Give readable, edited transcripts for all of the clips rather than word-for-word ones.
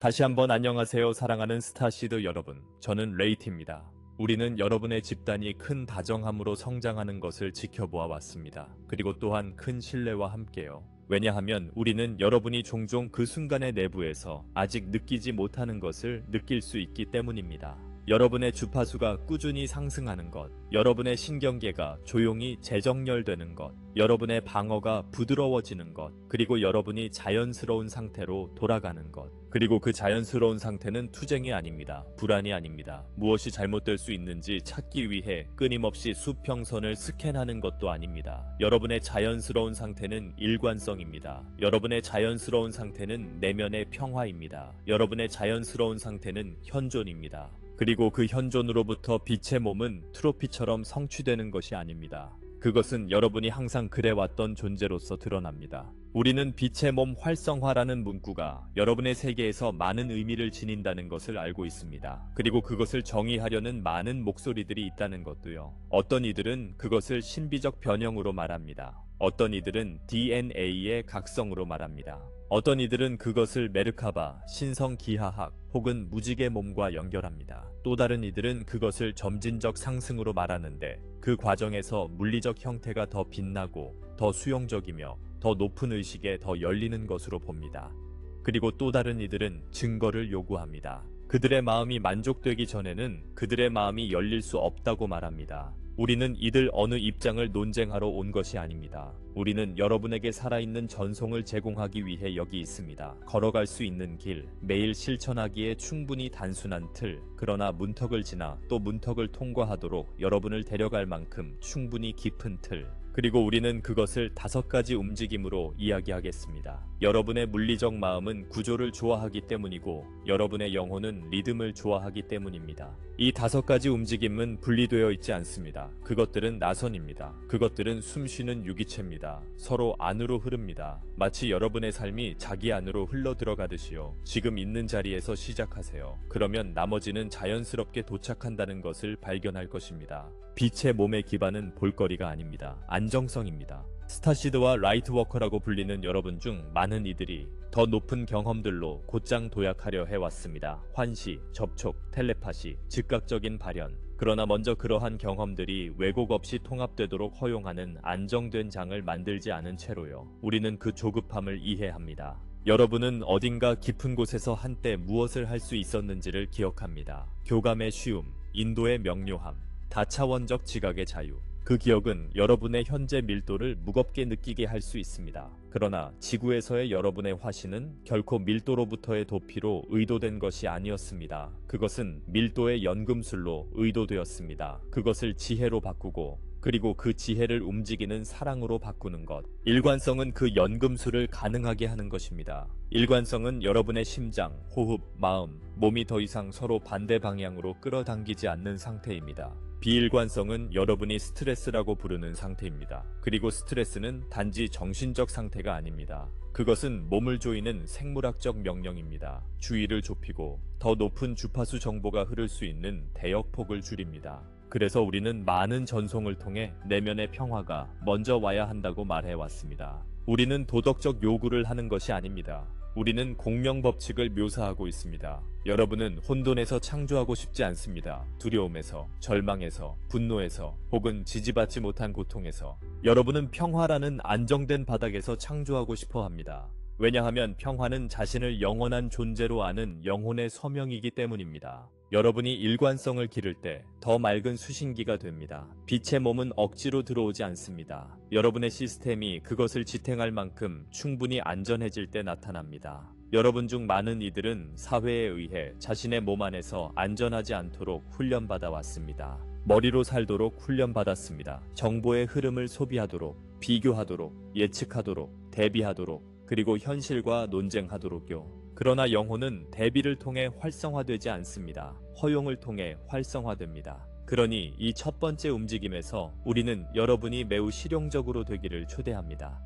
다시 한번 안녕하세요, 사랑하는 스타시드 여러분. 저는 레이티입니다. 우리는 여러분의 집단이 큰 다정함으로 성장하는 것을 지켜보아 왔습니다. 그리고 또한 큰 신뢰와 함께요. 왜냐하면 우리는 여러분이 종종 그 순간의 내부에서 아직 느끼지 못하는 것을 느낄 수 있기 때문입니다. 여러분의 주파수가 꾸준히 상승하는 것, 여러분의 신경계가 조용히 재정렬되는 것, 여러분의 방어가 부드러워지는 것, 그리고 여러분이 자연스러운 상태로 돌아가는 것. 그리고 그 자연스러운 상태는 투쟁이 아닙니다. 불안이 아닙니다. 무엇이 잘못될 수 있는지 찾기 위해 끊임없이 수평선을 스캔하는 것도 아닙니다. 여러분의 자연스러운 상태는 일관성입니다. 여러분의 자연스러운 상태는 내면의 평화입니다. 여러분의 자연스러운 상태는 현존입니다. 그리고 그 현존으로부터 빛의 몸은 트로피처럼 성취되는 것이 아닙니다. 그것은 여러분이 항상 그래왔던 존재로서 드러납니다. 우리는 빛의 몸 활성화라는 문구가 여러분의 세계에서 많은 의미를 지닌다는 것을 알고 있습니다. 그리고 그것을 정의하려는 많은 목소리들이 있다는 것도요. 어떤 이들은 그것을 신비적 변형으로 말합니다. 어떤 이들은 DNA의 각성으로 말합니다. 어떤 이들은 그것을 메르카바, 신성기하학 혹은 무지개 몸과 연결합니다. 또 다른 이들은 그것을 점진적 상승으로 말하는데 그 과정에서 물리적 형태가 더 빛나고 더 수용적이며 더 높은 의식에 더 열리는 것으로 봅니다. 그리고 또 다른 이들은 증거를 요구합니다. 그들의 마음이 만족되기 전에는 그들의 마음이 열릴 수 없다고 말합니다. 우리는 이들 어느 입장을 논쟁하러 온 것이 아닙니다. 우리는 여러분에게 살아있는 전송을 제공하기 위해 여기 있습니다. 걸어갈 수 있는 길, 매일 실천하기에 충분히 단순한 틀, 그러나 문턱을 지나 또 문턱을 통과하도록 여러분을 데려갈 만큼 충분히 깊은 틀. 그리고 우리는 그것을 5가지 움직임으로 이야기하겠습니다. 여러분의 물리적 마음은 구조를 좋아하기 때문이고 여러분의 영혼은 리듬을 좋아하기 때문입니다. 이 5가지 움직임은 분리되어 있지 않습니다. 그것들은 나선입니다. 그것들은 숨쉬는 유기체입니다. 서로 안으로 흐릅니다. 마치 여러분의 삶이 자기 안으로 흘러 들어가듯이요. 지금 있는 자리에서 시작하세요. 그러면 나머지는 자연스럽게 도착한다는 것을 발견할 것입니다. 빛의 몸의 기반은 볼거리가 아닙니다. 안정성입니다. 스타시드와 라이트워커라고 불리는 여러분 중 많은 이들이 더 높은 경험들로 곧장 도약하려 해왔습니다. 환시, 접촉, 텔레파시, 즉각적인 발현. 그러나 먼저 그러한 경험들이 왜곡 없이 통합되도록 허용하는 안정된 장을 만들지 않은 채로요. 우리는 그 조급함을 이해합니다. 여러분은 어딘가 깊은 곳에서 한때 무엇을 할 수 있었는지를 기억합니다. 교감의 쉬움, 인도의 명료함, 다차원적 지각의 자유. 그 기억은 여러분의 현재 밀도를 무겁게 느끼게 할 수 있습니다. 그러나 지구에서의 여러분의 화신은 결코 밀도로부터의 도피로 의도된 것이 아니었습니다. 그것은 밀도의 연금술로 의도되었습니다. 그것을 지혜로 바꾸고 그리고 그 지혜를 움직이는 사랑으로 바꾸는 것. 일관성은 그 연금술을 가능하게 하는 것입니다. 일관성은 여러분의 심장, 호흡, 마음, 몸이 더 이상 서로 반대 방향으로 끌어당기지 않는 상태입니다. 비일관성은 여러분이 스트레스라고 부르는 상태입니다. 그리고 스트레스는 단지 정신적 상태가 아닙니다. 그것은 몸을 조이는 생물학적 명령입니다. 주의를 좁히고 더 높은 주파수 정보가 흐를 수 있는 대역폭을 줄입니다. 그래서 우리는 많은 전송을 통해 내면의 평화가 먼저 와야 한다고 말해왔습니다. 우리는 도덕적 요구를 하는 것이 아닙니다. 우리는 공명법칙을 묘사하고 있습니다. 여러분은 혼돈에서 창조하고 싶지 않습니다. 두려움에서, 절망에서, 분노에서, 혹은 지지받지 못한 고통에서. 여러분은 평화라는 안정된 바닥에서 창조하고 싶어 합니다. 왜냐하면 평화는 자신을 영원한 존재로 아는 영혼의 서명이기 때문입니다. 여러분이 일관성을 기를 때 더 맑은 수신기가 됩니다. 빛의 몸은 억지로 들어오지 않습니다. 여러분의 시스템이 그것을 지탱할 만큼 충분히 안전해질 때 나타납니다. 여러분 중 많은 이들은 사회에 의해 자신의 몸 안에서 안전하지 않도록 훈련받아 왔습니다. 머리로 살도록 훈련받았습니다. 정보의 흐름을 소비하도록, 비교하도록, 예측하도록, 대비하도록, 그리고 현실과 논쟁하도록요. 그러나 영혼은 대비를 통해 활성화되지 않습니다. 허용을 통해 활성화됩니다. 그러니 이 첫 번째 움직임에서 우리는 여러분이 매우 실용적으로 되기를 초대합니다.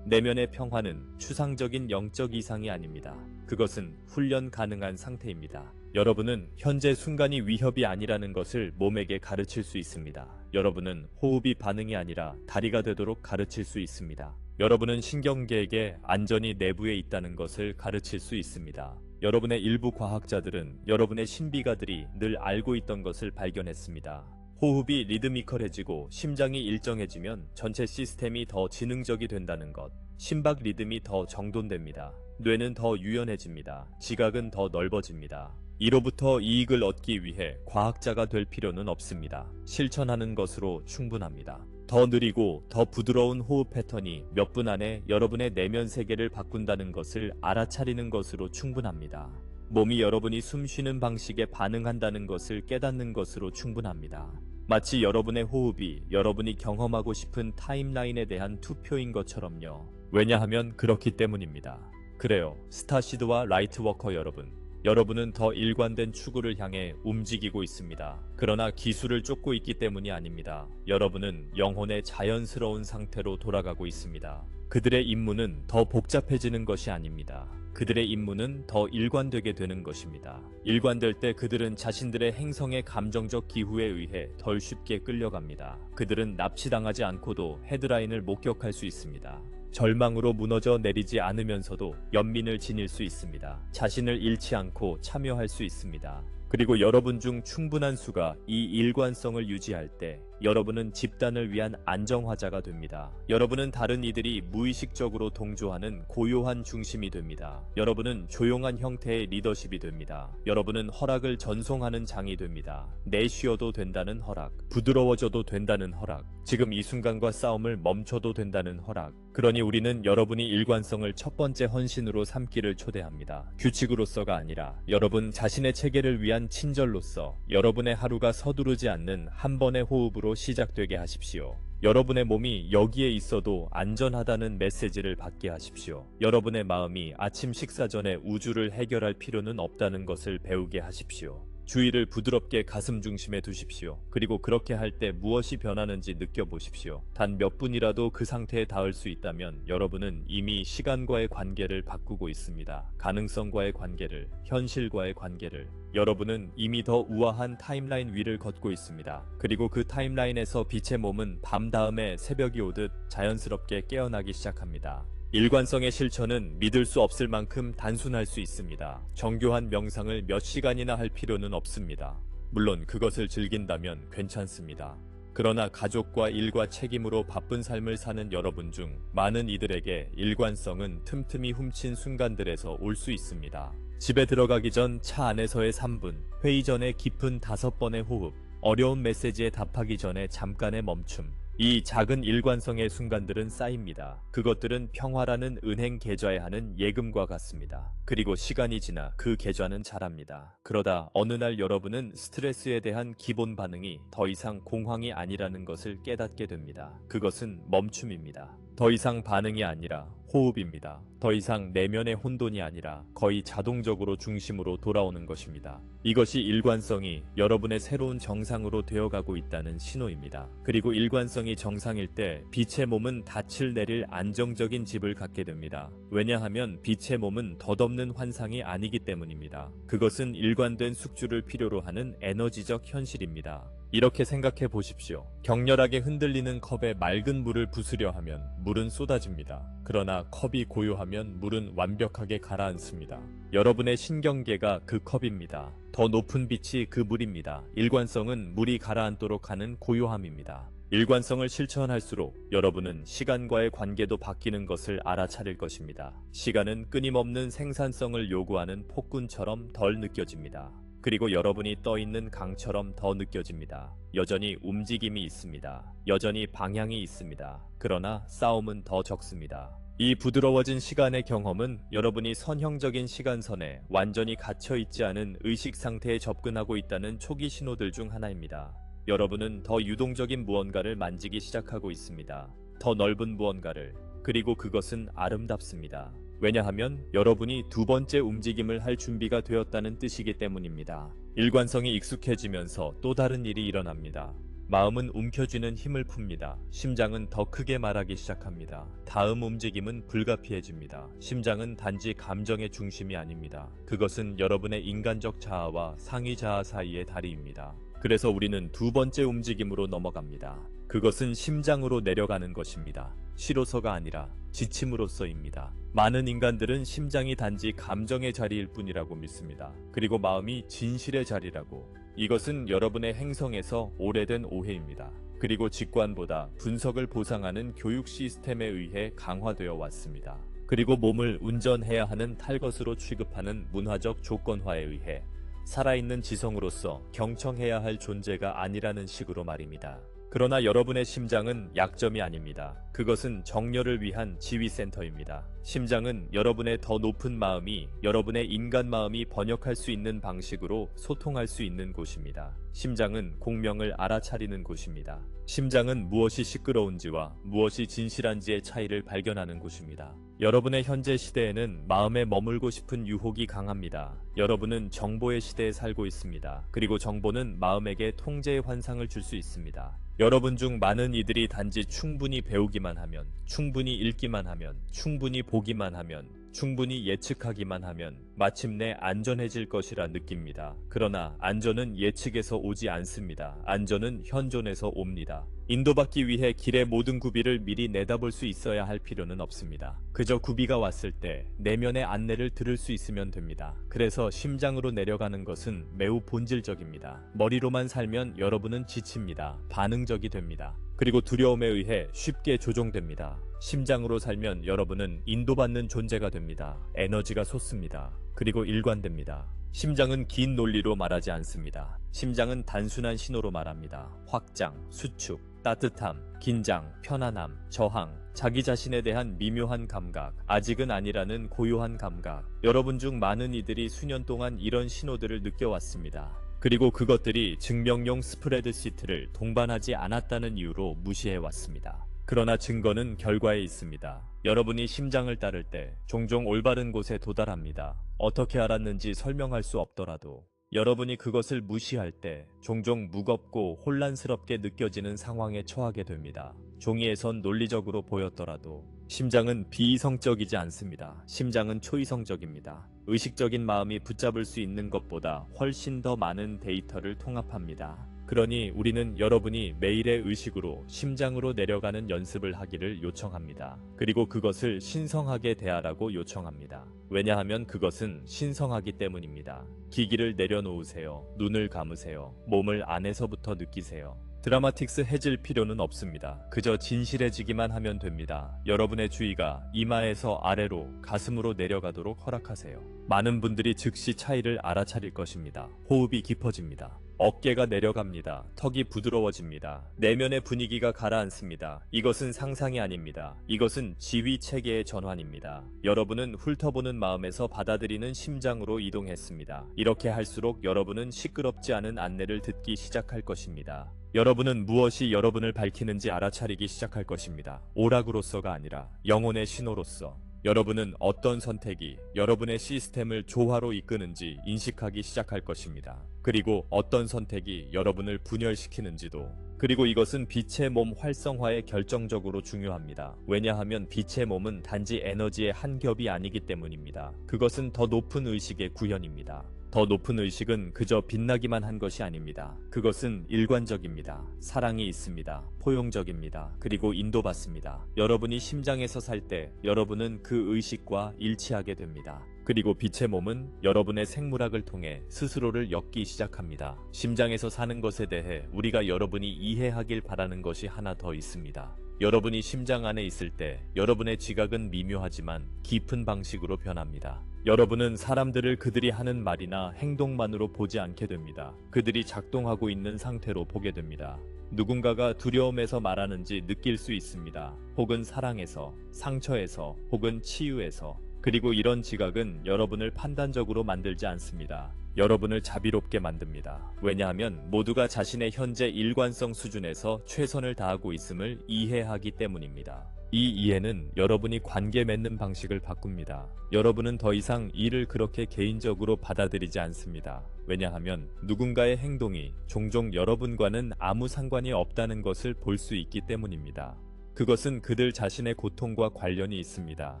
내면의 평화는 추상적인 영적 이상이 아닙니다. 그것은 훈련 가능한 상태입니다. 여러분은 현재 순간이 위협이 아니라는 것을 몸에게 가르칠 수 있습니다. 여러분은 호흡이 반응이 아니라 다리가 되도록 가르칠 수 있습니다. 여러분은 신경계에게 안전이 내부에 있다는 것을 가르칠 수 있습니다. 여러분의 일부 과학자들은 여러분의 신비가들이 늘 알고 있던 것을 발견했습니다. 호흡이 리드미컬해지고 심장이 일정해지면 전체 시스템이 더 지능적이 된다는 것. 심박 리듬이 더 정돈됩니다. 뇌는 더 유연해집니다. 지각은 더 넓어집니다. 이로부터 이익을 얻기 위해 과학자가 될 필요는 없습니다. 실천하는 것으로 충분합니다. 더 느리고 더 부드러운 호흡 패턴이 몇 분 안에 여러분의 내면 세계를 바꾼다는 것을 알아차리는 것으로 충분합니다. 몸이 여러분이 숨쉬는 방식에 반응한다는 것을 깨닫는 것으로 충분합니다. 마치 여러분의 호흡이 여러분이 경험하고 싶은 타임라인에 대한 투표인 것처럼요. 왜냐하면 그렇기 때문입니다. 그래요. 스타시드와 라이트워커 여러분. 여러분은 더 일관된 추구를 향해 움직이고 있습니다. 그러나 기술을 쫓고 있기 때문이 아닙니다. 여러분은 영혼의 자연스러운 상태로 돌아가고 있습니다. 그들의 임무는 더 복잡해지는 것이 아닙니다. 그들의 임무는 더 일관되게 되는 것입니다. 일관될 때 그들은 자신들의 행성의 감정적 기후에 의해 덜 쉽게 끌려갑니다. 그들은 납치당하지 않고도 헤드라인을 목격할 수 있습니다. 절망으로 무너져 내리지 않으면서도 연민을 지닐 수 있습니다. 자신을 잃지 않고 참여할 수 있습니다. 그리고 여러분 중 충분한 수가 이 일관성을 유지할 때 여러분은 집단을 위한 안정화자가 됩니다. 여러분은 다른 이들이 무의식적으로 동조하는 고요한 중심이 됩니다. 여러분은 조용한 형태의 리더십이 됩니다. 여러분은 허락을 전송하는 장이 됩니다. 내쉬어도 된다는 허락, 부드러워져도 된다는 허락, 지금 이 순간과 싸움을 멈춰도 된다는 허락. 그러니 우리는 여러분이 일관성을 첫 번째 헌신으로 삼기를 초대합니다. 규칙으로서가 아니라 여러분 자신의 체계를 위한 친절로서 여러분의 하루가 서두르지 않는 한 번의 호흡으로 시작되게 하십시오. 여러분의 몸이 여기에 있어도 안전하다는 메시지를 받게 하십시오. 여러분의 마음이 아침 식사 전에 우주를 해결할 필요는 없다는 것을 배우게 하십시오. 주의를 부드럽게 가슴 중심에 두십시오. 그리고 그렇게 할 때 무엇이 변하는지 느껴보십시오. 단 몇 분이라도 그 상태에 닿을 수 있다면 여러분은 이미 시간과의 관계를 바꾸고 있습니다. 가능성과의 관계를, 현실과의 관계를. 여러분은 이미 더 우아한 타임라인 위를 걷고 있습니다. 그리고 그 타임라인에서 빛의 몸은 밤 다음에 새벽이 오듯 자연스럽게 깨어나기 시작합니다. 일관성의 실천은 믿을 수 없을 만큼 단순할 수 있습니다. 정교한 명상을 몇 시간이나 할 필요는 없습니다. 물론 그것을 즐긴다면 괜찮습니다. 그러나 가족과 일과 책임으로 바쁜 삶을 사는 여러분 중 많은 이들에게 일관성은 틈틈이 훔친 순간들에서 올 수 있습니다. 집에 들어가기 전 차 안에서의 3분, 회의 전에 깊은 5번의 호흡, 어려운 메시지에 답하기 전에 잠깐의 멈춤. 이 작은 일관성의 순간들은 쌓입니다. 그것들은 평화라는 은행 계좌에 하는 예금과 같습니다. 그리고 시간이 지나 그 계좌는 자랍니다. 그러다 어느 날 여러분은 스트레스에 대한 기본 반응이 더 이상 공황이 아니라는 것을 깨닫게 됩니다. 그것은 멈춤입니다. 더 이상 반응이 아니라 호흡입니다. 더 이상 내면의 혼돈이 아니라 거의 자동적으로 중심으로 돌아오는 것입니다. 이것이 일관성이 여러분의 새로운 정상으로 되어가고 있다는 신호입니다. 그리고 일관성이 정상일 때 빛의 몸은 닻을 내릴 안정적인 집을 갖게 됩니다. 왜냐하면 빛의 몸은 덧없는 환상이 아니기 때문입니다. 그것은 일관된 숙주를 필요로 하는 에너지적 현실입니다. 이렇게 생각해 보십시오. 격렬하게 흔들리는 컵에 맑은 물을 부수려 하면 물은 쏟아집니다. 그러나 컵이 고요하면 물은 완벽하게 가라앉습니다. 여러분의 신경계가 그 컵입니다. 더 높은 빛이 그 물입니다. 일관성은 물이 가라앉도록 하는 고요함입니다. 일관성을 실천할수록 여러분은 시간과의 관계도 바뀌는 것을 알아차릴 것입니다. 시간은 끊임없는 생산성을 요구하는 폭군처럼 덜 느껴집니다. 그리고 여러분이 떠있는 강처럼 더 느껴집니다. 여전히 움직임이 있습니다. 여전히 방향이 있습니다. 그러나 싸움은 더 적습니다. 이 부드러워진 시간의 경험은 여러분이 선형적인 시간선에 완전히 갇혀있지 않은 의식 상태에 접근하고 있다는 초기 신호들 중 하나입니다. 여러분은 더 유동적인 무언가를 만지기 시작하고 있습니다. 더 넓은 무언가를. 그리고 그것은 아름답습니다. 왜냐하면 여러분이 두 번째 움직임을 할 준비가 되었다는 뜻이기 때문입니다. 일관성이 익숙해지면서 또 다른 일이 일어납니다. 마음은 움켜쥐는 힘을 풉니다. 심장은 더 크게 말하기 시작합니다. 다음 움직임은 불가피해집니다. 심장은 단지 감정의 중심이 아닙니다. 그것은 여러분의 인간적 자아와 상위 자아 사이의 다리입니다. 그래서 우리는 두 번째 움직임으로 넘어갑니다. 그것은 심장으로 내려가는 것입니다. 시로서가 아니라 지침으로써입니다. 많은 인간들은 심장이 단지 감정의 자리일 뿐이라고 믿습니다. 그리고 마음이 진실의 자리라고. 이것은 여러분의 행성에서 오래된 오해입니다. 그리고 직관보다 분석을 보상하는 교육 시스템에 의해 강화되어 왔습니다. 그리고 몸을 운전해야 하는 탈것으로 취급하는 문화적 조건화에 의해 살아있는 지성으로서 경청해야 할 존재가 아니라는 식으로 말입니다. 그러나 여러분의 심장은 약점이 아닙니다. 그것은 정렬을 위한 지휘센터입니다. 심장은 여러분의 더 높은 마음이 여러분의 인간 마음이 번역할 수 있는 방식으로 소통할 수 있는 곳입니다. 심장은 공명을 알아차리는 곳입니다. 심장은 무엇이 시끄러운지와 무엇이 진실한지의 차이를 발견하는 곳입니다. 여러분의 현재 시대에는 마음에 머물고 싶은 유혹이 강합니다. 여러분은 정보의 시대에 살고 있습니다. 그리고 정보는 마음에게 통제의 환상을 줄 수 있습니다. 여러분 중 많은 이들이 단지 충분히 배우기만 하면, 충분히 읽기만 하면, 충분히 보기만 하면, 충분히 예측하기만 하면 마침내 안전해질 것이라 느낍니다. 그러나 안전은 예측에서 오지 않습니다. 안전은 현존에서 옵니다. 인도받기 위해 길의 모든 구비를 미리 내다볼 수 있어야 할 필요는 없습니다. 그저 구비가 왔을 때 내면의 안내를 들을 수 있으면 됩니다. 그래서 심장으로 내려가는 것은 매우 본질적입니다. 머리로만 살면 여러분은 지칩니다. 반응적이 됩니다. 그리고 두려움에 의해 쉽게 조종됩니다. 심장으로 살면 여러분은 인도받는 존재가 됩니다. 에너지가 솟습니다. 그리고 일관됩니다. 심장은 긴 논리로 말하지 않습니다. 심장은 단순한 신호로 말합니다. 확장, 수축, 따뜻함, 긴장, 편안함, 저항, 자기 자신에 대한 미묘한 감각, 아직은 아니라는 고요한 감각. 여러분 중 많은 이들이 수년 동안 이런 신호들을 느껴왔습니다. 그리고 그것들이 증명용 스프레드시트를 동반하지 않았다는 이유로 무시해왔습니다. 그러나 증거는 결과에 있습니다. 여러분이 심장을 따를 때 종종 올바른 곳에 도달합니다. 어떻게 알았는지 설명할 수 없더라도 여러분이 그것을 무시할 때 종종 무겁고 혼란스럽게 느껴지는 상황에 처하게 됩니다. 종이에선 논리적으로 보였더라도 심장은 비이성적이지 않습니다. 심장은 초이성적입니다. 의식적인 마음이 붙잡을 수 있는 것보다 훨씬 더 많은 데이터를 통합합니다. 그러니 우리는 여러분이 매일의 의식으로 심장으로 내려가는 연습을 하기를 요청합니다. 그리고 그것을 신성하게 대하라고 요청합니다. 왜냐하면 그것은 신성하기 때문입니다. 기기를 내려놓으세요. 눈을 감으세요. 몸을 안에서부터 느끼세요. 드라마틱스해질 필요는 없습니다. 그저 진실해지기만 하면 됩니다. 여러분의 주의가 이마에서 아래로 가슴으로 내려가도록 허락하세요. 많은 분들이 즉시 차이를 알아차릴 것입니다. 호흡이 깊어집니다. 어깨가 내려갑니다. 턱이 부드러워집니다. 내면의 분위기가 가라앉습니다. 이것은 상상이 아닙니다. 이것은 지휘 체계의 전환입니다. 여러분은 훑어보는 마음에서 받아들이는 심장으로 이동했습니다. 이렇게 할수록 여러분은 시끄럽지 않은 안내를 듣기 시작할 것입니다. 여러분은 무엇이 여러분을 밝히는지 알아차리기 시작할 것입니다. 오락으로서가 아니라 영혼의 신호로서. 여러분은 어떤 선택이 여러분의 시스템을 조화로 이끄는지 인식하기 시작할 것입니다. 그리고 어떤 선택이 여러분을 분열시키는지도. 그리고 이것은 빛의 몸 활성화에 결정적으로 중요합니다. 왜냐하면 빛의 몸은 단지 에너지의 한 겹이 아니기 때문입니다. 그것은 더 높은 의식의 구현입니다. 더 높은 의식은 그저 빛나기만 한 것이 아닙니다. 그것은 일관적입니다. 사랑이 있습니다. 포용적입니다. 그리고 인도받습니다. 여러분이 심장에서 살 때 여러분은 그 의식과 일치하게 됩니다. 그리고 빛의 몸은 여러분의 생물학을 통해 스스로를 엮기 시작합니다. 심장에서 사는 것에 대해 우리가 여러분이 이해하길 바라는 것이 하나 더 있습니다. 여러분이 심장 안에 있을 때 여러분의 지각은 미묘하지만 깊은 방식으로 변합니다. 여러분은 사람들을 그들이 하는 말이나 행동만으로 보지 않게 됩니다. 그들이 작동하고 있는 상태로 보게 됩니다. 누군가가 두려움에서 말하는지 느낄 수 있습니다. 혹은 사랑에서, 상처에서, 혹은 치유에서. 그리고 이런 지각은 여러분을 판단적으로 만들지 않습니다. 여러분을 자비롭게 만듭니다. 왜냐하면 모두가 자신의 현재 일관성 수준에서 최선을 다하고 있음을 이해하기 때문입니다. 이 이해는 여러분이 관계 맺는 방식을 바꿉니다. 여러분은 더 이상 일을 그렇게 개인적으로 받아들이지 않습니다. 왜냐하면 누군가의 행동이 종종 여러분과는 아무 상관이 없다는 것을 볼 수 있기 때문입니다. 그것은 그들 자신의 고통과 관련이 있습니다.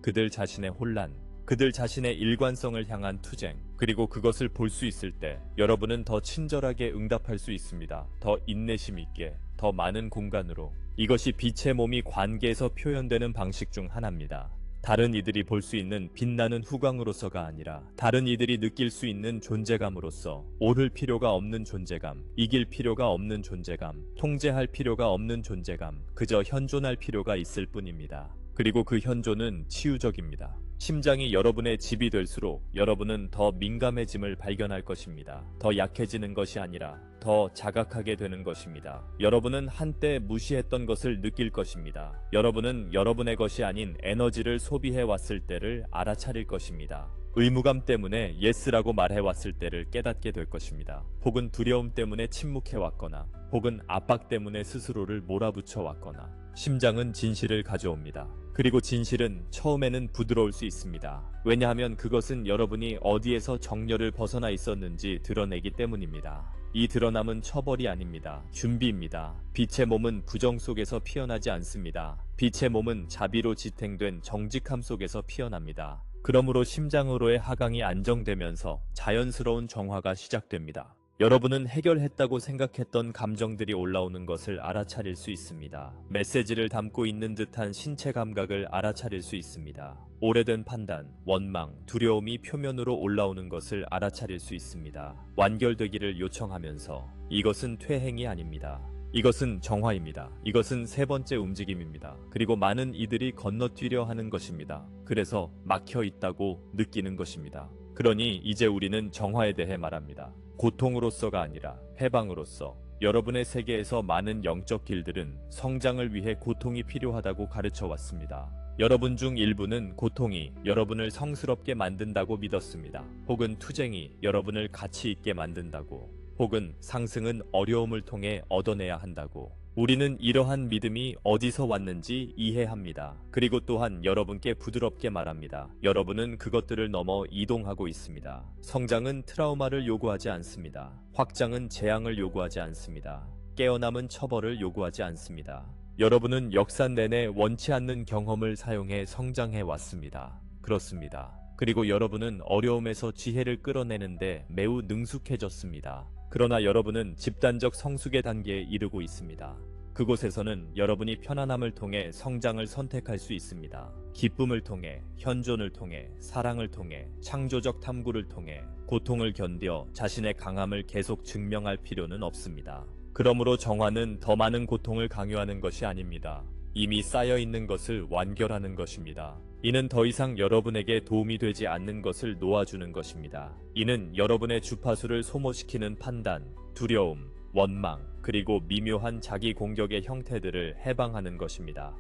그들 자신의 혼란, 그들 자신의 일관성을 향한 투쟁, 그리고 그것을 볼 수 있을 때 여러분은 더 친절하게 응답할 수 있습니다. 더 인내심 있게, 더 많은 공간으로. 이것이 빛의 몸이 관계에서 표현되는 방식 중 하나입니다. 다른 이들이 볼 수 있는 빛나는 후광으로서가 아니라 다른 이들이 느낄 수 있는 존재감으로서 오를 필요가 없는 존재감, 이길 필요가 없는 존재감, 통제할 필요가 없는 존재감, 그저 현존할 필요가 있을 뿐입니다. 그리고 그 현존은 치유적입니다. 심장이 여러분의 집이 될수록 여러분은 더 민감해짐을 발견할 것입니다. 더 약해지는 것이 아니라 더 자각하게 되는 것입니다. 여러분은 한때 무시했던 것을 느낄 것입니다. 여러분은 여러분의 것이 아닌 에너지를 소비해 왔을 때를 알아차릴 것입니다. 의무감 때문에 예스라고 말해왔을 때를 깨닫게 될 것입니다. 혹은 두려움 때문에 침묵해왔거나 혹은 압박 때문에 스스로를 몰아붙여 왔거나 심장은 진실을 가져옵니다. 그리고 진실은 처음에는 부드러울 수 있습니다. 왜냐하면 그것은 여러분이 어디에서 정열을 벗어나 있었는지 드러내기 때문입니다. 이 드러남은 처벌이 아닙니다. 준비입니다. 빛의 몸은 부정 속에서 피어나지 않습니다. 빛의 몸은 자비로 지탱된 정직함 속에서 피어납니다. 그러므로 심장으로의 하강이 안정되면서 자연스러운 정화가 시작됩니다. 여러분은 해결했다고 생각했던 감정들이 올라오는 것을 알아차릴 수 있습니다. 메시지를 담고 있는 듯한 신체 감각을 알아차릴 수 있습니다. 오래된 판단, 원망, 두려움이 표면으로 올라오는 것을 알아차릴 수 있습니다. 완결되기를 요청하면서 이것은 퇴행이 아닙니다. 이것은 정화입니다. 이것은 세 번째 움직임입니다. 그리고 많은 이들이 건너뛰려 하는 것입니다. 그래서 막혀 있다고 느끼는 것입니다. 그러니 이제 우리는 정화에 대해 말합니다. 고통으로서가 아니라 해방으로서. 여러분의 세계에서 많은 영적 길들은 성장을 위해 고통이 필요하다고 가르쳐 왔습니다. 여러분 중 일부는 고통이 여러분을 성스럽게 만든다고 믿었습니다. 혹은 투쟁이 여러분을 가치 있게 만든다고. 혹은 상승은 어려움을 통해 얻어내야 한다고. 우리는 이러한 믿음이 어디서 왔는지 이해합니다. 그리고 또한 여러분께 부드럽게 말합니다. 여러분은 그것들을 넘어 이동하고 있습니다. 성장은 트라우마를 요구하지 않습니다. 확장은 재앙을 요구하지 않습니다. 깨어남은 처벌을 요구하지 않습니다. 여러분은 역사 내내 원치 않는 경험을 사용해 성장해 왔습니다. 그렇습니다. 그리고 여러분은 어려움에서 지혜를 끌어내는데 매우 능숙해졌습니다. 그러나 여러분은 집단적 성숙의 단계에 이르고 있습니다. 그곳에서는 여러분이 편안함을 통해 성장을 선택할 수 있습니다. 기쁨을 통해, 현존을 통해, 사랑을 통해, 창조적 탐구를 통해 고통을 견뎌 자신의 강함을 계속 증명할 필요는 없습니다. 그러므로 정화는 더 많은 고통을 강요하는 것이 아닙니다. 이미 쌓여 있는 것을 완결하는 것입니다. 이는 더 이상 여러분에게 도움이 되지 않는 것을 놓아주는 것입니다. 이는 여러분의 주파수를 소모시키는 판단, 두려움, 원망, 그리고 미묘한 자기 공격의 형태들을 해방하는 것입니다.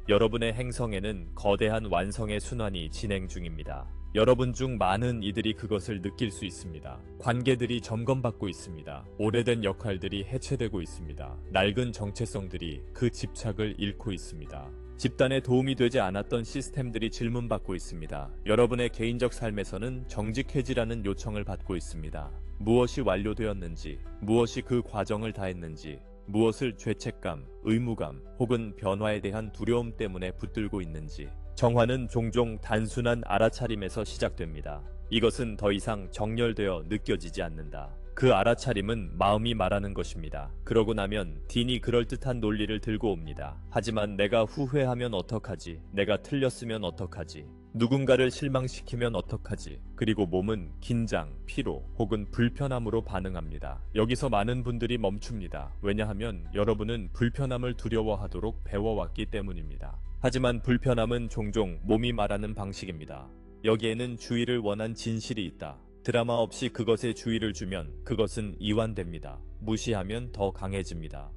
여러분의 행성에는 거대한 완성의 순환이 진행 중입니다. 여러분 중 많은 이들이 그것을 느낄 수 있습니다. 관계들이 점검받고 있습니다. 오래된 역할들이 해체되고 있습니다. 낡은 정체성들이 그 집착을 잃고 있습니다. 집단에 도움이 되지 않았던 시스템들이 질문받고 있습니다. 여러분의 개인적 삶에서는 정직해지라는 요청을 받고 있습니다. 무엇이 완료되었는지, 무엇이 그 과정을 다했는지, 무엇을 죄책감, 의무감 혹은 변화에 대한 두려움 때문에 붙들고 있는지. 정화는 종종 단순한 알아차림에서 시작됩니다. 이것은 더 이상 정렬되어 느껴지지 않는다. 그 알아차림은 마음이 말하는 것입니다. 그러고 나면 딘이 그럴듯한 논리를 들고 옵니다. 하지만 내가 후회하면 어떡하지? 내가 틀렸으면 어떡하지? 누군가를 실망시키면 어떡하지? 그리고 몸은 긴장, 피로 혹은 불편함으로 반응합니다. 여기서 많은 분들이 멈춥니다. 왜냐하면 여러분은 불편함을 두려워하도록 배워왔기 때문입니다. 하지만 불편함은 종종 몸이 말하는 방식입니다. 여기에는 주의를 원한 진실이 있다. 드라마 없이 그것에 주의를 주면 그것은 이완됩니다. 무시하면 더 강해집니다.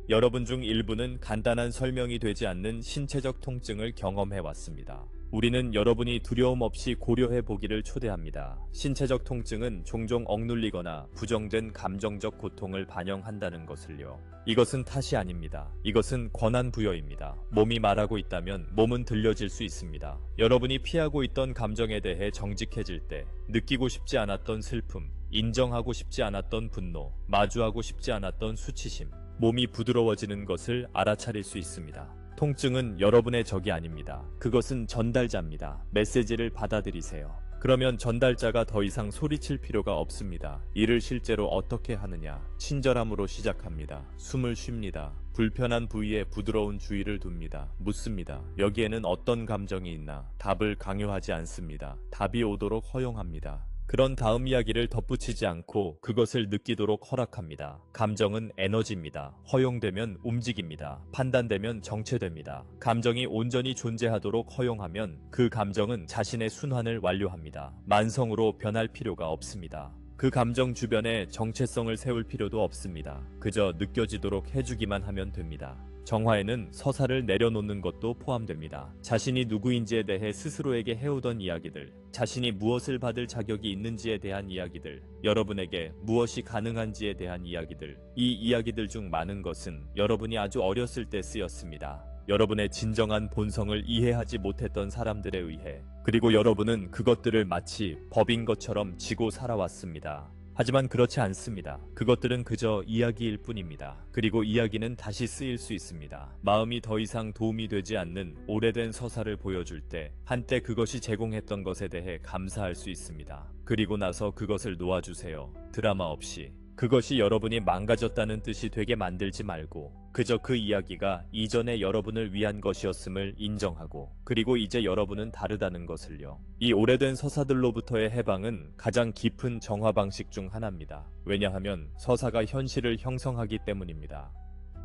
여러분 중 일부는 간단한 설명이 되지 않는 신체적 통증을 경험해 왔습니다. 우리는 여러분이 두려움 없이 고려해 보기를 초대합니다. 신체적 통증은 종종 억눌리거나 부정된 감정적 고통을 반영한다는 것을요. 이것은 탓이 아닙니다. 이것은 권한 부여입니다. 몸이 말하고 있다면 몸은 들려질 수 있습니다. 여러분이 피하고 있던 감정에 대해 정직해질 때 느끼고 싶지 않았던 슬픔, 인정하고 싶지 않았던 분노, 마주하고 싶지 않았던 수치심, 몸이 부드러워지는 것을 알아차릴 수 있습니다. 통증은 여러분의 적이 아닙니다. 그것은 전달자입니다. 메시지를 받아들이세요. 그러면 전달자가 더 이상 소리칠 필요가 없습니다. 이를 실제로 어떻게 하느냐? 친절함으로 시작합니다. 숨을 쉽니다. 불편한 부위에 부드러운 주의를 둡니다. 묻습니다. 여기에는 어떤 감정이 있나? 답을 강요하지 않습니다. 답이 오도록 허용합니다. 그런 다음 이야기를 덧붙이지 않고 그것을 느끼도록 허락합니다. 감정은 에너지입니다. 허용되면 움직입니다. 판단되면 정체됩니다. 감정이 온전히 존재하도록 허용하면 그 감정은 자신의 순환을 완료합니다. 만성으로 변할 필요가 없습니다. 그 감정 주변에 정체성을 세울 필요도 없습니다. 그저 느껴지도록 해주기만 하면 됩니다. 정화에는 서사를 내려놓는 것도 포함됩니다. 자신이 누구인지에 대해 스스로에게 해오던 이야기들, 자신이 무엇을 받을 자격이 있는지에 대한 이야기들, 여러분에게 무엇이 가능한지에 대한 이야기들, 이 이야기들 중 많은 것은 여러분이 아주 어렸을 때 쓰였습니다. 여러분의 진정한 본성을 이해하지 못했던 사람들에 의해, 그리고 여러분은 그것들을 마치 법인 것처럼 지고 살아왔습니다. 하지만 그렇지 않습니다. 그것들은 그저 이야기일 뿐입니다. 그리고 이야기는 다시 쓰일 수 있습니다. 마음이 더 이상 도움이 되지 않는 오래된 서사를 보여줄 때 한때 그것이 제공했던 것에 대해 감사할 수 있습니다. 그리고 나서 그것을 놓아주세요. 드라마 없이. 그것이 여러분이 망가졌다는 뜻이 되게 만들지 말고 그저 그 이야기가 이전에 여러분을 위한 것이었음을 인정하고, 그리고 이제 여러분은 다르다는 것을요. 이 오래된 서사들로부터의 해방은 가장 깊은 정화 방식 중 하나입니다. 왜냐하면 서사가 현실을 형성하기 때문입니다.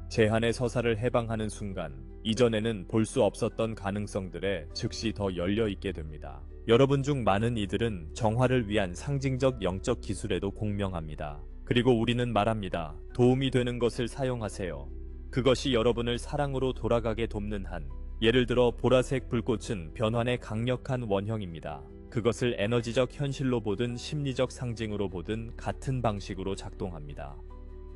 제한의 서사를 해방하는 순간 이전에는 볼 수 없었던 가능성들에 즉시 더 열려있게 됩니다. 여러분 중 많은 이들은 정화를 위한 상징적 영적 기술에도 공명합니다. 그리고 우리는 말합니다. 도움이 되는 것을 사용하세요. 그것이 여러분을 사랑으로 돌아가게 돕는 한, 예를 들어 보라색 불꽃은 변환의 강력한 원형입니다. 그것을 에너지적 현실로 보든 심리적 상징으로 보든 같은 방식으로 작동합니다.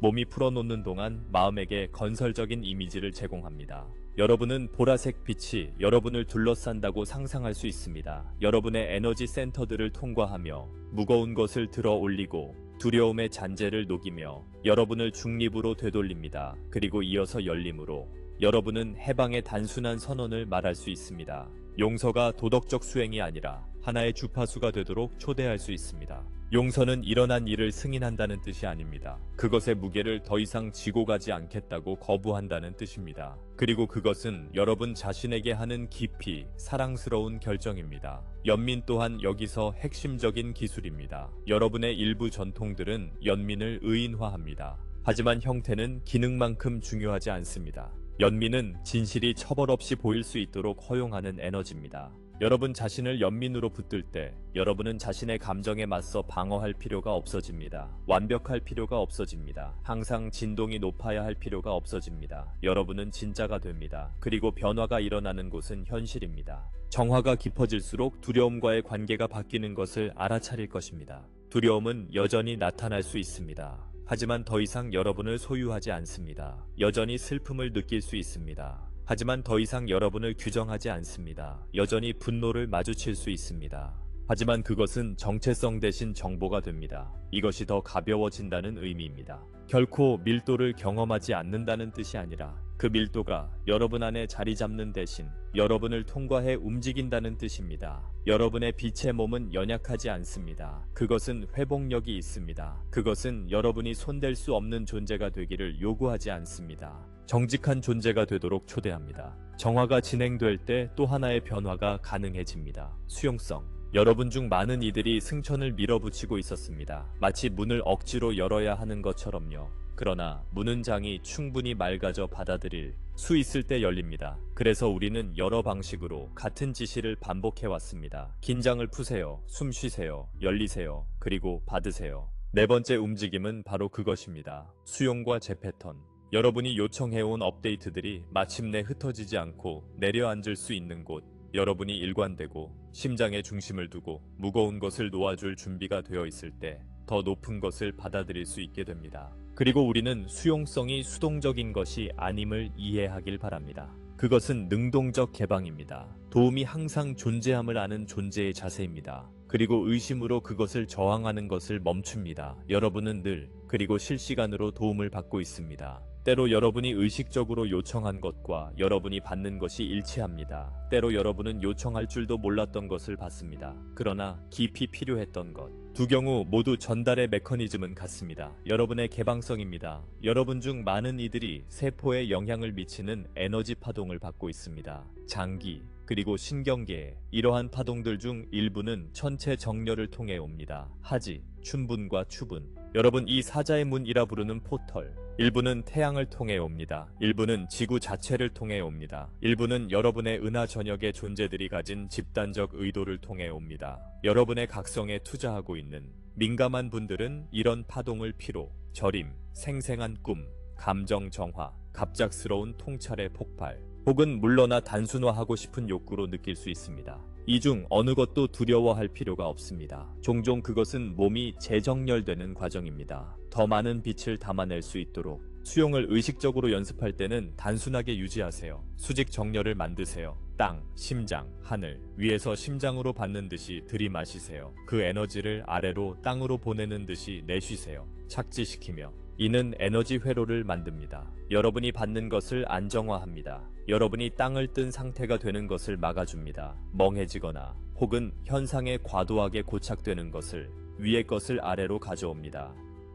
몸이 풀어놓는 동안 마음에게 건설적인 이미지를 제공합니다. 여러분은 보라색 빛이 여러분을 둘러싼다고 상상할 수 있습니다. 여러분의 에너지 센터들을 통과하며 무거운 것을 들어 올리고 두려움의 잔재를 녹이며 여러분을 중립으로 되돌립니다. 그리고 이어서 열림으로 여러분은 해방의 단순한 선언을 말할 수 있습니다. 용서가 도덕적 수행이 아니라 하나의 주파수가 되도록 초대할 수 있습니다. 용서는 일어난 일을 승인한다는 뜻이 아닙니다. 그것의 무게를 더 이상 지고 가지 않겠다고 거부한다는 뜻입니다. 그리고 그것은 여러분 자신에게 하는 깊이 사랑스러운 결정입니다. 연민 또한 여기서 핵심적인 기술입니다. 여러분의 일부 전통들은 연민을 의인화합니다. 하지만 형태는 기능만큼 중요하지 않습니다. 연민은 진실이 처벌 없이 보일 수 있도록 허용하는 에너지입니다. 여러분 자신을 연민으로 붙들 때 여러분은 자신의 감정에 맞서 방어할 필요가 없어집니다. 완벽할 필요가 없어집니다. 항상 진동이 높아야 할 필요가 없어집니다. 여러분은 진짜가 됩니다. 그리고 변화가 일어나는 곳은 현실입니다. 정화가 깊어질수록 두려움과의 관계가 바뀌는 것을 알아차릴 것입니다. 두려움은 여전히 나타날 수 있습니다. 하지만 더 이상 여러분을 소유하지 않습니다. 여전히 슬픔을 느낄 수 있습니다. 하지만 더 이상 여러분을 규정하지 않습니다. 여전히 분노를 마주칠 수 있습니다. 하지만 그것은 정체성 대신 정보가 됩니다. 이것이 더 가벼워진다는 의미입니다. 결코 밀도를 경험하지 않는다는 뜻이 아니라 그 밀도가 여러분 안에 자리 잡는 대신 여러분을 통과해 움직인다는 뜻입니다. 여러분의 빛의 몸은 연약하지 않습니다. 그것은 회복력이 있습니다. 그것은 여러분이 손댈 수 없는 존재가 되기를 요구하지 않습니다. 정직한 존재가 되도록 초대합니다. 정화가 진행될 때 또 하나의 변화가 가능해집니다. 수용성. 여러분 중 많은 이들이 승천을 밀어붙이고 있었습니다. 마치 문을 억지로 열어야 하는 것처럼요. 그러나 문은 장이 충분히 맑아져 받아들일 수 있을 때 열립니다. 그래서 우리는 여러 방식으로 같은 지시를 반복해왔습니다. 긴장을 푸세요. 숨 쉬세요. 열리세요. 그리고 받으세요. 네 번째 움직임은 바로 그것입니다. 수용과 재패턴. 여러분이 요청해온 업데이트들이 마침내 흩어지지 않고 내려앉을 수 있는 곳, 여러분이 일관되고 심장에 중심을 두고 무거운 것을 놓아줄 준비가 되어 있을 때 더 높은 것을 받아들일 수 있게 됩니다. 그리고 우리는 수용성이 수동적인 것이 아님을 이해하길 바랍니다. 그것은 능동적 개방입니다. 도움이 항상 존재함을 아는 존재의 자세입니다. 그리고 의심으로 그것을 저항하는 것을 멈춥니다. 여러분은 늘 그리고 실시간으로 도움을 받고 있습니다. 때로 여러분이 의식적으로 요청한 것과 여러분이 받는 것이 일치합니다. 때로 여러분은 요청할 줄도 몰랐던 것을 받습니다. 그러나 깊이 필요했던 것, 두 경우 모두 전달의 메커니즘은 같습니다. 여러분의 개방성입니다. 여러분 중 많은 이들이 세포에 영향을 미치는 에너지 파동을 받고 있습니다. 장기, 그리고 신경계에 이러한 파동들 중 일부는 천체 정렬을 통해 옵니다. 하지, 춘분과 추분. 여러분 이 사자의 문이라 부르는 포털. 일부는 태양을 통해 옵니다. 일부는 지구 자체를 통해 옵니다. 일부는 여러분의 은하 전역의 존재들이 가진 집단적 의도를 통해 옵니다. 여러분의 각성에 투자하고 있는 민감한 분들은 이런 파동을 피로, 저림, 생생한 꿈, 감정 정화, 갑작스러운 통찰의 폭발, 혹은 물러나 단순화하고 싶은 욕구로 느낄 수 있습니다. 이 중 어느 것도 두려워할 필요가 없습니다. 종종 그것은 몸이 재정렬되는 과정입니다. 더 많은 빛을 담아낼 수 있도록 수용을 의식적으로 연습할 때는 단순하게 유지하세요. 수직 정렬을 만드세요. 땅, 심장, 하늘, 위에서 심장으로 받는 듯이 들이마시세요. 그 에너지를 아래로 땅으로 보내는 듯이 내쉬세요. 착지시키며 이는 에너지 회로를 만듭니다. 여러분이 받는 것을 안정화합니다. 여러분이 땅을 뜬 상태가 되는 것을 막아줍니다. 멍해지거나 혹은 현상에 과도하게 고착되는 것을 위의 것을 아래로 가져옵니다.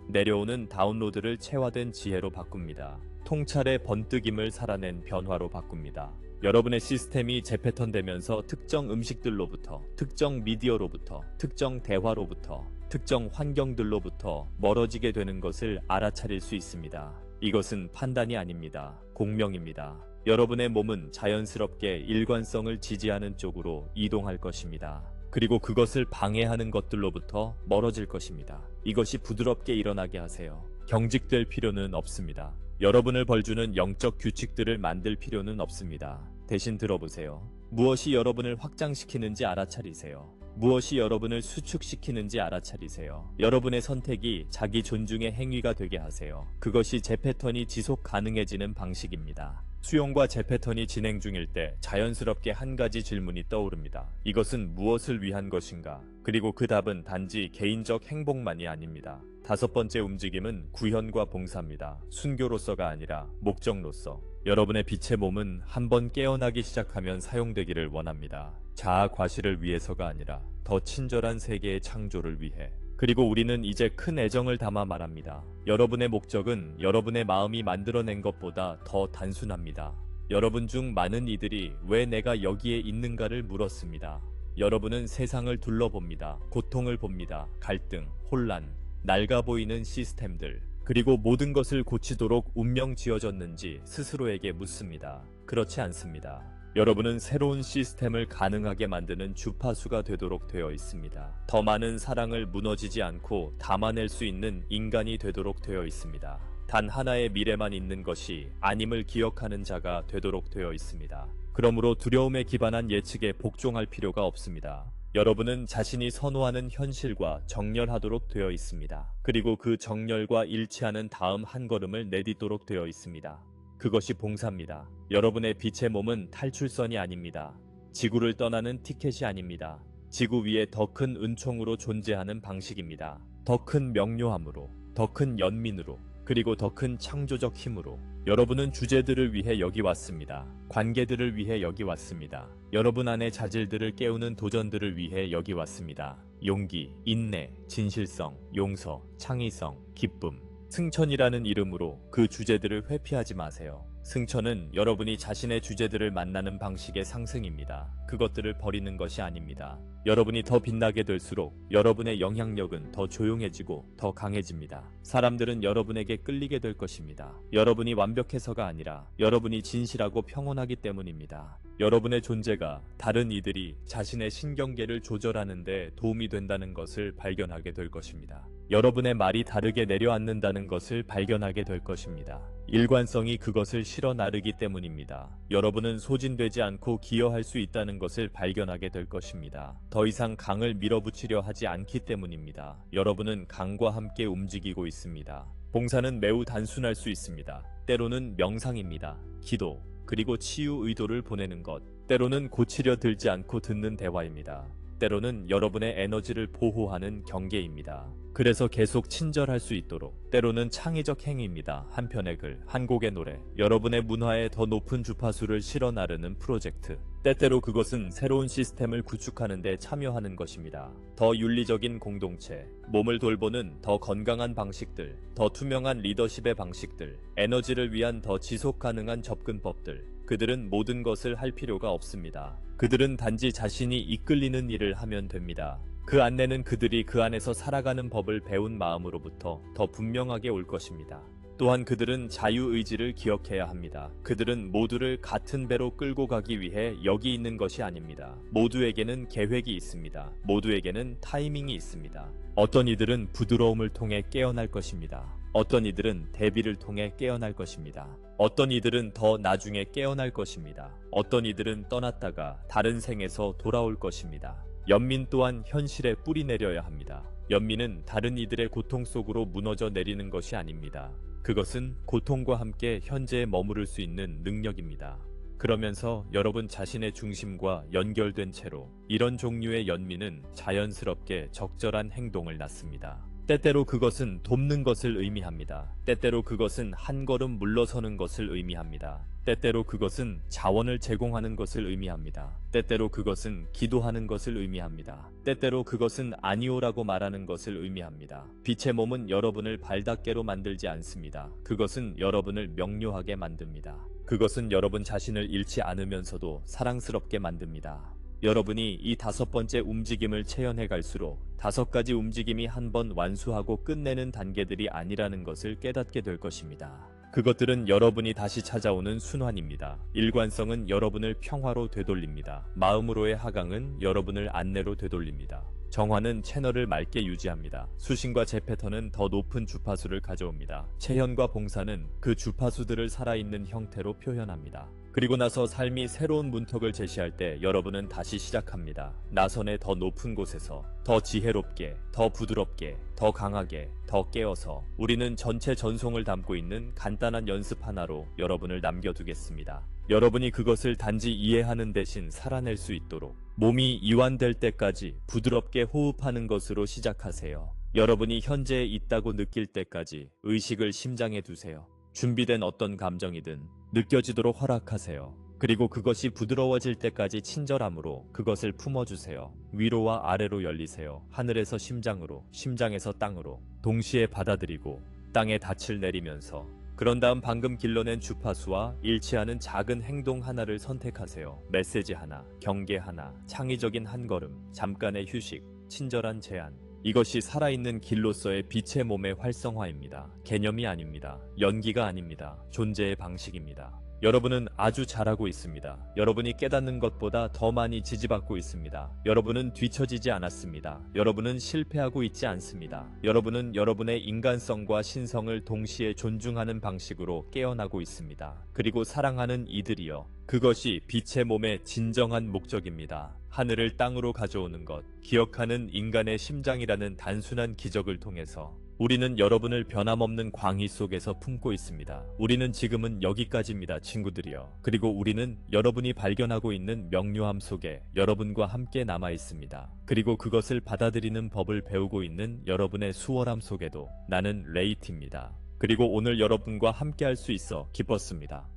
내려오는 다운로드를 체화된 지혜로 바꿉니다. 통찰의 번뜩임을 살아낸 변화로 바꿉니다. 여러분의 시스템이 재패턴되면서 특정 음식들로부터, 특정 미디어로부터, 특정 대화로부터, 특정 환경들로부터 멀어지게 되는 것을 알아차릴 수 있습니다. 이것은 판단이 아닙니다. 공명입니다. 여러분의 몸은 자연스럽게 일관성을 지지하는 쪽으로 이동할 것입니다. 그리고 그것을 방해하는 것들로부터 멀어질 것입니다. 이것이 부드럽게 일어나게 하세요. 경직될 필요는 없습니다. 여러분을 벌주는 영적 규칙들을 만들 필요는 없습니다. 대신 들어보세요. 무엇이 여러분을 확장시키는지 알아차리세요. 무엇이 여러분을 수축시키는지 알아차리세요. 여러분의 선택이 자기 존중의 행위가 되게 하세요. 그것이 재패턴이 지속 가능해지는 방식입니다. 수용과 재패턴이 진행 중일 때 자연스럽게 한 가지 질문이 떠오릅니다. 이것은 무엇을 위한 것인가? 그리고 그 답은 단지 개인적 행복만이 아닙니다. 다섯 번째 움직임은 구현과 봉사입니다. 순교로서가 아니라 목적로서. 여러분의 빛의 몸은 한번 깨어나기 시작하면 사용되기를 원합니다. 자아 과시를 위해서가 아니라 더 친절한 세계의 창조를 위해. 그리고 우리는 이제 큰 애정을 담아 말합니다. 여러분의 목적은 여러분의 마음이 만들어낸 것보다 더 단순합니다. 여러분 중 많은 이들이 왜 내가 여기에 있는가를 물었습니다. 여러분은 세상을 둘러봅니다. 고통을 봅니다. 갈등, 혼란, 낡아 보이는 시스템들, 그리고 모든 것을 고치도록 운명 지어졌는지 스스로에게 묻습니다. 그렇지 않습니다. 여러분은 새로운 시스템을 가능하게 만드는 주파수가 되도록 되어 있습니다. 더 많은 사랑을 무너지지 않고 담아낼 수 있는 인간이 되도록 되어 있습니다. 단 하나의 미래만 있는 것이 아님을 기억하는 자가 되도록 되어 있습니다. 그러므로 두려움에 기반한 예측에 복종할 필요가 없습니다. 여러분은 자신이 선호하는 현실과 정렬하도록 되어 있습니다. 그리고 그 정렬과 일치하는 다음 한 걸음을 내딛도록 되어 있습니다. 그것이 봉사입니다. 여러분의 빛의 몸은 탈출선이 아닙니다. 지구를 떠나는 티켓이 아닙니다. 지구 위에 더 큰 은총으로 존재하는 방식입니다. 더 큰 명료함으로, 더 큰 연민으로, 그리고 더 큰 창조적 힘으로. 여러분은 주제들을 위해 여기 왔습니다. 관계들을 위해 여기 왔습니다. 여러분 안의 자질들을 깨우는 도전들을 위해 여기 왔습니다. 용기, 인내, 진실성, 용서, 창의성, 기쁨. 승천이라는 이름으로 그 주제들을 회피하지 마세요. 승천은 여러분이 자신의 주제들을 만나는 방식의 상승입니다. 그것들을 버리는 것이 아닙니다. 여러분이 더 빛나게 될수록 여러분의 영향력은 더 조용해지고 더 강해집니다. 사람들은 여러분에게 끌리게 될 것입니다. 여러분이 완벽해서가 아니라 여러분이 진실하고 평온하기 때문입니다. 여러분의 존재가 다른 이들이 자신의 신경계를 조절하는 데 도움이 된다는 것을 발견하게 될 것입니다. 여러분의 말이 다르게 내려앉는다는 것을 발견하게 될 것입니다. 일관성이 그것을 실어 나르기 때문입니다. 여러분은 소진되지 않고 기여할 수 있다는 것을 발견하게 될 것입니다. 더 이상 강을 밀어붙이려 하지 않기 때문입니다. 여러분은 강과 함께 움직이고 있습니다. 봉사는 매우 단순할 수 있습니다. 때로는 명상입니다. 기도, 그리고 치유 의도를 보내는 것. 때로는 고치려 들지 않고 듣는 대화입니다. 때로는 여러분의 에너지를 보호하는 경계입니다. 그래서 계속 친절할 수 있도록. 때로는 창의적 행위입니다. 한 편의 글, 한 곡의 노래, 여러분의 문화에 더 높은 주파수를 실어 나르는 프로젝트. 때때로 그것은 새로운 시스템을 구축하는 데 참여하는 것입니다. 더 윤리적인 공동체, 몸을 돌보는 더 건강한 방식들, 더 투명한 리더십의 방식들, 에너지를 위한 더 지속 가능한 접근법들. 그들은 모든 것을 할 필요가 없습니다. 그들은 단지 자신이 이끌리는 일을 하면 됩니다. 그 안내는 그들이 그 안에서 살아가는 법을 배운 마음으로부터 더 분명하게 올 것입니다. 또한 그들은 자유의지를 기억해야 합니다. 그들은 모두를 같은 배로 끌고 가기 위해 여기 있는 것이 아닙니다. 모두에게는 계획이 있습니다. 모두에게는 타이밍이 있습니다. 어떤 이들은 부드러움을 통해 깨어날 것입니다. 어떤 이들은 대비를 통해 깨어날 것입니다. 어떤 이들은 더 나중에 깨어날 것입니다. 어떤 이들은 떠났다가 다른 생에서 돌아올 것입니다. 연민 또한 현실에 뿌리 내려야 합니다. 연민은 다른 이들의 고통 속으로 무너져 내리는 것이 아닙니다. 그것은 고통과 함께 현재에 머무를 수 있는 능력입니다. 그러면서 여러분 자신의 중심과 연결된 채로 이런 종류의 연민은 자연스럽게 적절한 행동을 낳습니다. 때때로 그것은 돕는 것을 의미합니다. 때때로 그것은 한 걸음 물러서는 것을 의미합니다. 때때로 그것은 자원을 제공하는 것을 의미합니다. 때때로 그것은 기도하는 것을 의미합니다. 때때로 그것은 아니오라고 말하는 것을 의미합니다. 빛의 몸은 여러분을 발닦개로 만들지 않습니다. 그것은 여러분을 명료하게 만듭니다. 그것은 여러분 자신을 잃지 않으면서도 사랑스럽게 만듭니다. 여러분이 이 5번째 움직임을 체현해 갈수록 5가지 움직임이 한 번 완수하고 끝내는 단계들이 아니라는 것을 깨닫게 될 것입니다. 그것들은 여러분이 다시 찾아오는 순환입니다. 일관성은 여러분을 평화로 되돌립니다. 마음으로의 하강은 여러분을 안내로 되돌립니다. 정화는 채널을 맑게 유지합니다. 수신과 재패턴은 더 높은 주파수를 가져옵니다. 체현과 봉사는 그 주파수들을 살아있는 형태로 표현합니다. 그리고 나서 삶이 새로운 문턱을 제시할 때 여러분은 다시 시작합니다. 나선의 더 높은 곳에서 더 지혜롭게, 더 부드럽게, 더 강하게, 더 깨어서 우리는 전체 전송을 담고 있는 간단한 연습 하나로 여러분을 남겨두겠습니다. 여러분이 그것을 단지 이해하는 대신 살아낼 수 있도록 몸이 이완될 때까지 부드럽게 호흡하는 것으로 시작하세요. 여러분이 현재에 있다고 느낄 때까지 의식을 심장에 두세요. 준비된 어떤 감정이든 느껴지도록 허락하세요. 그리고 그것이 부드러워질 때까지 친절함으로 그것을 품어주세요. 위로와 아래로 열리세요. 하늘에서 심장으로, 심장에서 땅으로 동시에 받아들이고 땅에 닻을 내리면서 그런 다음 방금 길러낸 주파수와 일치하는 작은 행동 하나를 선택하세요. 메시지 하나, 경계 하나, 창의적인 한 걸음, 잠깐의 휴식, 친절한 제안. 이것이 살아있는 길로서의 빛의 몸의 활성화입니다. 개념이 아닙니다. 연기가 아닙니다. 존재의 방식입니다. 여러분은 아주 잘하고 있습니다. 여러분이 깨닫는 것보다 더 많이 지지받고 있습니다. 여러분은 뒤처지지 않았습니다. 여러분은 실패하고 있지 않습니다. 여러분은 여러분의 인간성과 신성을 동시에 존중하는 방식으로 깨어나고 있습니다. 그리고 사랑하는 이들이여. 그것이 빛의 몸의 진정한 목적입니다. 하늘을 땅으로 가져오는 것, 기억하는 인간의 심장이라는 단순한 기적을 통해서 우리는 여러분을 변함없는 광희 속에서 품고 있습니다. 우리는 지금은 여기까지입니다, 친구들이여. 그리고 우리는 여러분이 발견하고 있는 명료함 속에 여러분과 함께 남아 있습니다. 그리고 그것을 받아들이는 법을 배우고 있는 여러분의 수월함 속에도 나는 레이티입니다. 그리고 오늘 여러분과 함께 할 수 있어 기뻤습니다.